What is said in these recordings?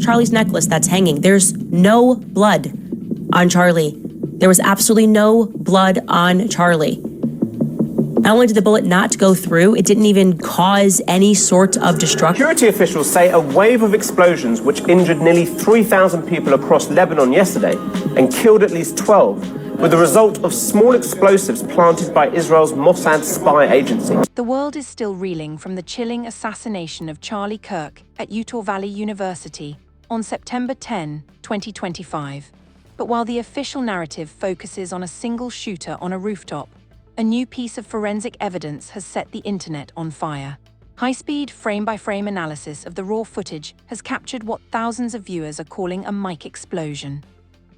Charlie's necklace that's hanging. There's no blood on Charlie. There was absolutely no blood on Charlie. Not only did the bullet not go through, it didn't even cause any sort of destruction. Security officials say a wave of explosions which injured nearly 3,000 people across Lebanon yesterday and killed at least 12 were the result of small explosives planted by Israel's Mossad spy agency. The world is still reeling from the chilling assassination of Charlie Kirk at Utah Valley University on September 10, 2025. But while the official narrative focuses on a single shooter on a rooftop, a new piece of forensic evidence has set the internet on fire. High-speed, frame-by-frame analysis of the raw footage has captured what thousands of viewers are calling a mic explosion.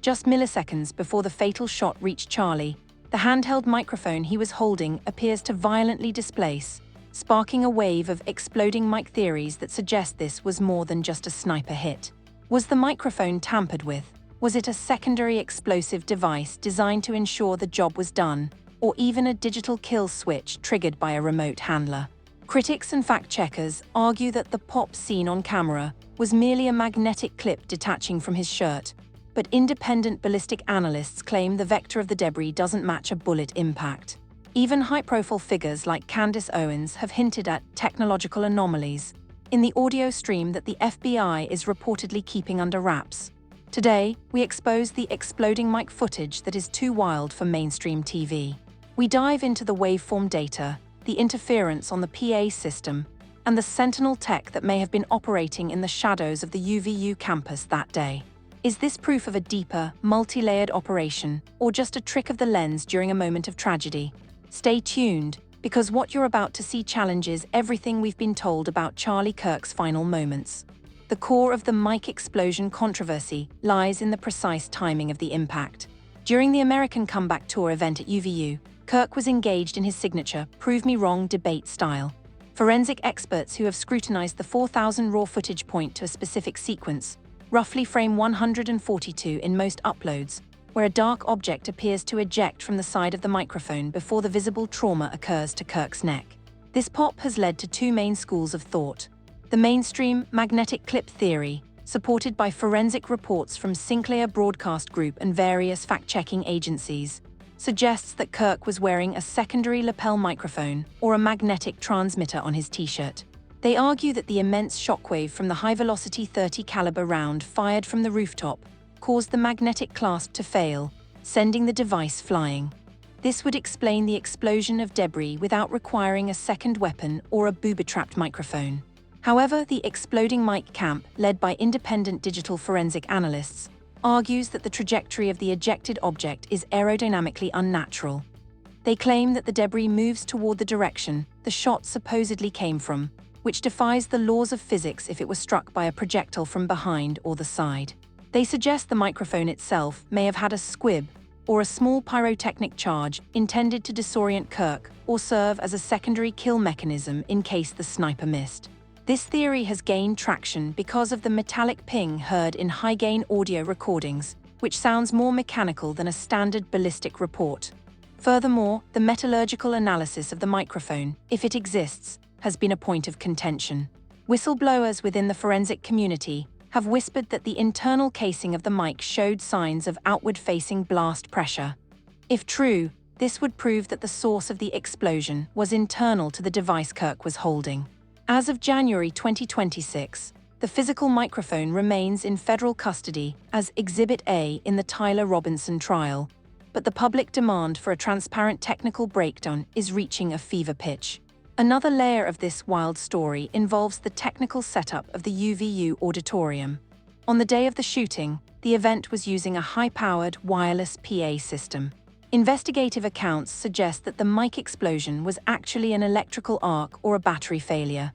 Just milliseconds before the fatal shot reached Charlie, the handheld microphone he was holding appears to violently displace, sparking a wave of exploding mic theories that suggest this was more than just a sniper hit. Was the microphone tampered with? Was it a secondary explosive device designed to ensure the job was done, or even a digital kill switch triggered by a remote handler? Critics and fact-checkers argue that the pop seen on camera was merely a magnetic clip detaching from his shirt, but independent ballistic analysts claim the vector of the debris doesn't match a bullet impact. Even high-profile figures like Candace Owens have hinted at technological anomalies in the audio stream that the FBI is reportedly keeping under wraps. Today, we expose the exploding mic footage that is too wild for mainstream TV. We dive into the waveform data, the interference on the PA system, and the sentinel tech that may have been operating in the shadows of the UVU campus that day. Is this proof of a deeper, multi-layered operation, or just a trick of the lens during a moment of tragedy? Stay tuned, because what you're about to see challenges everything we've been told about Charlie Kirk's final moments. The core of the mic explosion controversy lies in the precise timing of the impact. During the American Comeback Tour event at UVU, Kirk was engaged in his signature prove me wrong debate style. Forensic experts who have scrutinized the 4,000 raw footage point to a specific sequence, roughly frame 142 in most uploads, where a dark object appears to eject from the side of the microphone before the visible trauma occurs to Kirk's neck. This pop has led to two main schools of thought. The mainstream magnetic clip theory, supported by forensic reports from Sinclair Broadcast Group and various fact-checking agencies, suggests that Kirk was wearing a secondary lapel microphone or a magnetic transmitter on his t-shirt. They argue that the immense shockwave from the high-velocity .30 caliber round fired from the rooftop caused the magnetic clasp to fail, sending the device flying. This would explain the explosion of debris without requiring a second weapon or a booby-trapped microphone. However, the exploding mic camp, led by independent digital forensic analysts, argues that the trajectory of the ejected object is aerodynamically unnatural. They claim that the debris moves toward the direction the shot supposedly came from, which defies the laws of physics if it was struck by a projectile from behind or the side. They suggest the microphone itself may have had a squib, or a small pyrotechnic charge intended to disorient Kirk or serve as a secondary kill mechanism in case the sniper missed. This theory has gained traction because of the metallic ping heard in high-gain audio recordings, which sounds more mechanical than a standard ballistic report. Furthermore, the metallurgical analysis of the microphone, if it exists, has been a point of contention. Whistleblowers within the forensic community have whispered that the internal casing of the mic showed signs of outward-facing blast pressure. If true, this would prove that the source of the explosion was internal to the device Kirk was holding. As of January 2026, the physical microphone remains in federal custody as Exhibit A in the Tyler Robinson trial, but the public demand for a transparent technical breakdown is reaching a fever pitch. Another layer of this wild story involves the technical setup of the UVU auditorium. On the day of the shooting, the event was using a high-powered wireless PA system. Investigative accounts suggest that the mic explosion was actually an electrical arc or a battery failure.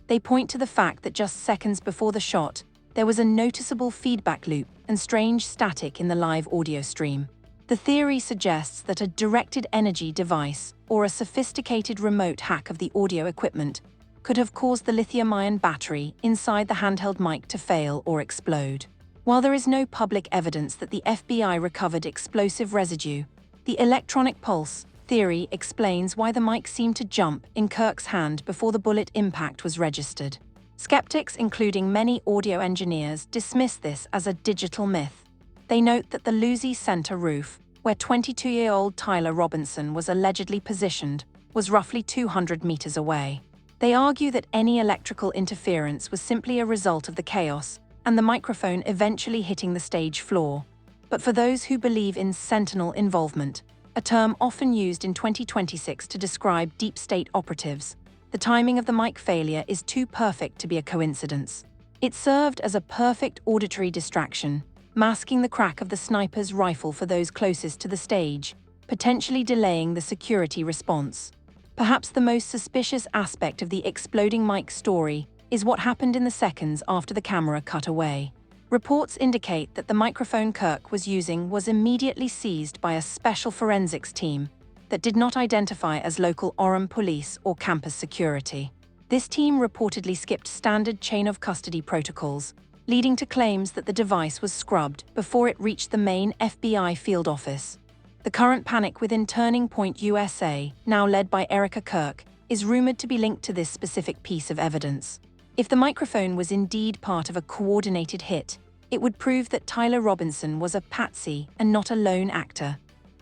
They point to the fact that just seconds before the shot, there was a noticeable feedback loop and strange static in the live audio stream. The theory suggests that a directed energy device or a sophisticated remote hack of the audio equipment could have caused the lithium-ion battery inside the handheld mic to fail or explode. While there is no public evidence that the FBI recovered explosive residue, the electronic pulse theory explains why the mic seemed to jump in Kirk's hand before the bullet impact was registered. Skeptics, including many audio engineers, dismiss this as a digital myth. They note that the Lucy Center roof, where 22-year-old Tyler Robinson was allegedly positioned, was roughly 200 meters away. They argue that any electrical interference was simply a result of the chaos and the microphone eventually hitting the stage floor. But for those who believe in Sentinel involvement, a term often used in 2026 to describe deep state operatives, the timing of the mic failure is too perfect to be a coincidence. It served as a perfect auditory distraction, masking the crack of the sniper's rifle for those closest to the stage, potentially delaying the security response. Perhaps the most suspicious aspect of the exploding mic story is what happened in the seconds after the camera cut away. Reports indicate that the microphone Kirk was using was immediately seized by a special forensics team that did not identify as local Orem police or campus security. This team reportedly skipped standard chain of custody protocols, leading to claims that the device was scrubbed before it reached the main FBI field office. The current panic within Turning Point USA, now led by Erica Kirk, is rumored to be linked to this specific piece of evidence. If the microphone was indeed part of a coordinated hit, it would prove that Tyler Robinson was a patsy and not a lone actor.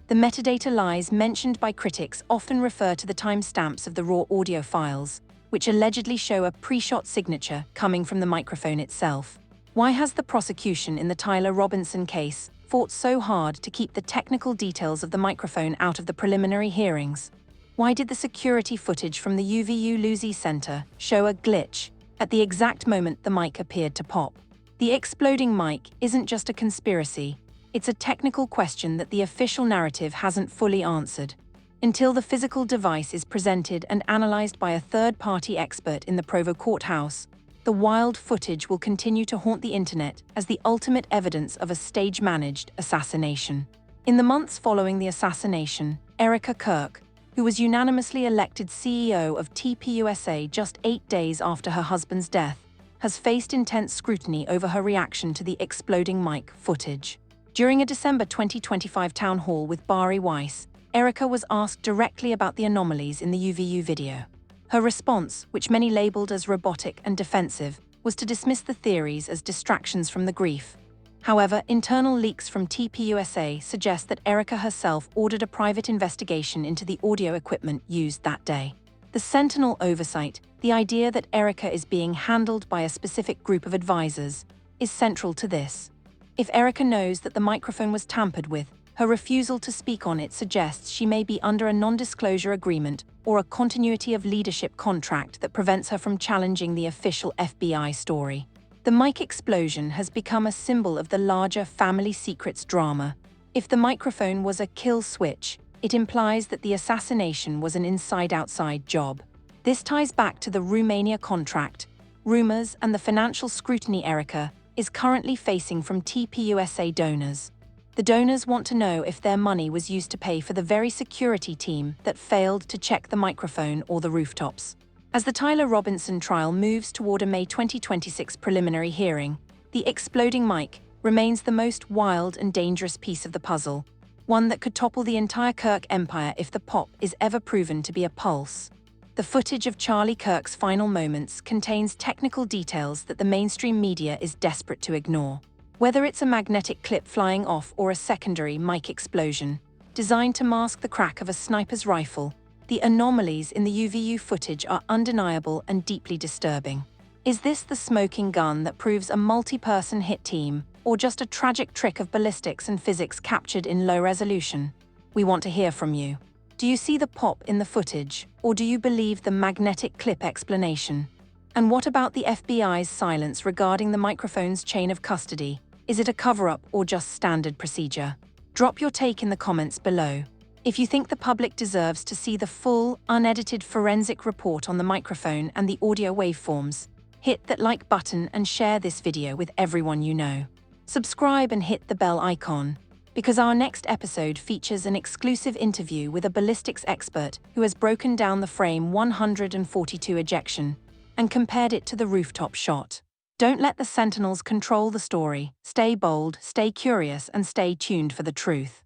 The metadata lies mentioned by critics often refer to the timestamps of the raw audio files, which allegedly show a pre-shot signature coming from the microphone itself. Why has the prosecution in the Tyler Robinson case fought so hard to keep the technical details of the microphone out of the preliminary hearings? Why did the security footage from the UVU Lucy Center show a glitch at the exact moment the mic appeared to pop? The exploding mic isn't just a conspiracy, it's a technical question that the official narrative hasn't fully answered. Until the physical device is presented and analyzed by a third-party expert in the Provo courthouse, the wild footage will continue to haunt the internet as the ultimate evidence of a stage-managed assassination. In the months following the assassination, Erica Kirk, who was unanimously elected CEO of TPUSA just 8 days after her husband's death, has faced intense scrutiny over her reaction to the exploding mic footage. During a December 2025 town hall with Bari Weiss, Erica was asked directly about the anomalies in the UVU video. Her response, which many labeled as robotic and defensive, was to dismiss the theories as distractions from the grief. However, internal leaks from TPUSA suggest that Erica herself ordered a private investigation into the audio equipment used that day. The Sentinel oversight, the idea that Erica is being handled by a specific group of advisors, is central to this. If Erica knows that the microphone was tampered with, her refusal to speak on it suggests she may be under a non-disclosure agreement or a continuity of leadership contract that prevents her from challenging the official FBI story. The mic explosion has become a symbol of the larger family secrets drama. If the microphone was a kill switch, it implies that the assassination was an inside-outside job. This ties back to the Romania contract, rumors, and the financial scrutiny Erica is currently facing from TPUSA donors. The donors want to know if their money was used to pay for the very security team that failed to check the microphone or the rooftops. As the Tyler Robinson trial moves toward a May 2026 preliminary hearing, the exploding mic remains the most wild and dangerous piece of the puzzle, one that could topple the entire Kirk empire if the pop is ever proven to be a pulse. The footage of Charlie Kirk's final moments contains technical details that the mainstream media is desperate to ignore. Whether it's a magnetic clip flying off or a secondary mic explosion, designed to mask the crack of a sniper's rifle, the anomalies in the UVU footage are undeniable and deeply disturbing. Is this the smoking gun that proves a multi-person hit team, or just a tragic trick of ballistics and physics captured in low resolution? We want to hear from you. Do you see the pop in the footage, or do you believe the magnetic clip explanation? And what about the FBI's silence regarding the microphone's chain of custody? Is it a cover-up or just standard procedure? Drop your take in the comments below. If you think the public deserves to see the full, unedited forensic report on the microphone and the audio waveforms, hit that like button and share this video with everyone you know. Subscribe and hit the bell icon, because our next episode features an exclusive interview with a ballistics expert who has broken down the frame 142 ejection and compared it to the rooftop shot. Don't let the Sentinels control the story. Stay bold, stay curious, and stay tuned for the truth.